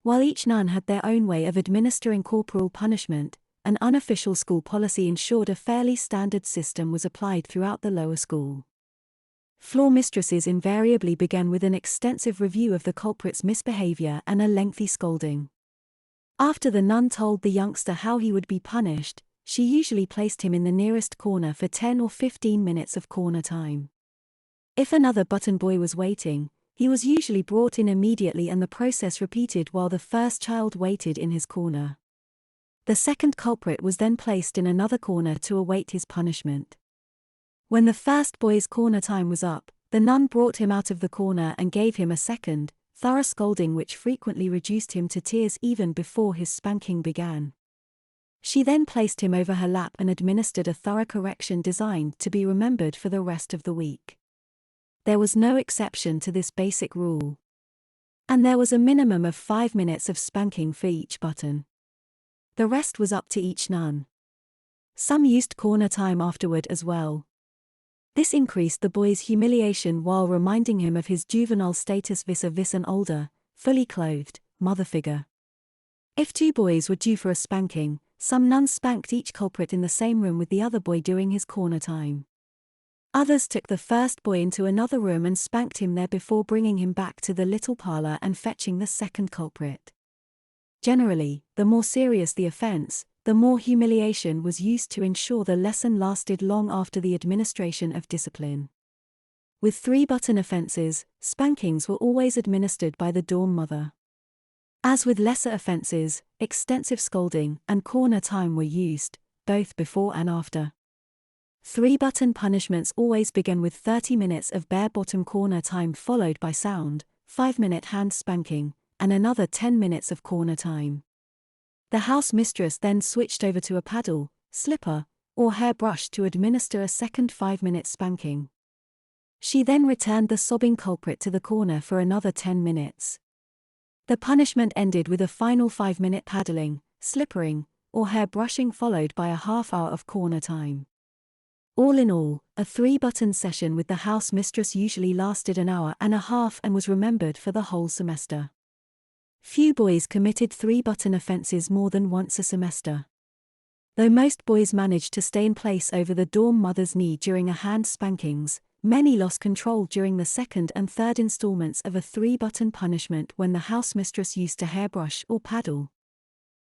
While each nun had their own way of administering corporal punishment, an unofficial school policy ensured a fairly standard system was applied throughout the lower school. Floor mistresses invariably began with an extensive review of the culprit's misbehavior and a lengthy scolding. After the nun told the youngster how he would be punished, she usually placed him in the nearest corner for 10 or 15 minutes of corner time. If another button boy was waiting, he was usually brought in immediately and the process repeated while the first child waited in his corner. The second culprit was then placed in another corner to await his punishment. When the first boy's corner time was up, the nun brought him out of the corner and gave him a second, thorough scolding which frequently reduced him to tears even before his spanking began. She then placed him over her lap and administered a thorough correction designed to be remembered for the rest of the week. There was no exception to this basic rule. And there was a minimum of 5 minutes of spanking for each button. The rest was up to each nun. Some used corner time afterward as well. This increased the boy's humiliation while reminding him of his juvenile status vis-a-vis an older, fully clothed, mother figure. If 2 boys were due for a spanking, some nuns spanked each culprit in the same room with the other boy during his corner time. Others took the first boy into another room and spanked him there before bringing him back to the little parlor and fetching the second culprit. Generally, the more serious the offense, the more humiliation was used to ensure the lesson lasted long after the administration of discipline. With 3-button offenses, spankings were always administered by the dorm mother. As with lesser offenses, extensive scolding and corner time were used, both before and after. 3-button punishments always began with 30 minutes of bare-bottom corner time followed by sound, 5-minute hand spanking, and another 10 minutes of corner time. The house mistress then switched over to a paddle, slipper, or hairbrush to administer a second 5-minute spanking. She then returned the sobbing culprit to the corner for another 10 minutes. The punishment ended with a final 5-minute paddling, slippering, or hairbrushing followed by a half-hour of corner time. All in all, a 3-button session with the house mistress usually lasted an hour and a half and was remembered for the whole semester. Few boys committed 3-button offenses more than once a semester. Though most boys managed to stay in place over the dorm mother's knee during a hand spankings, many lost control during the second and third installments of a 3-button punishment when the house mistress used a hairbrush or paddle.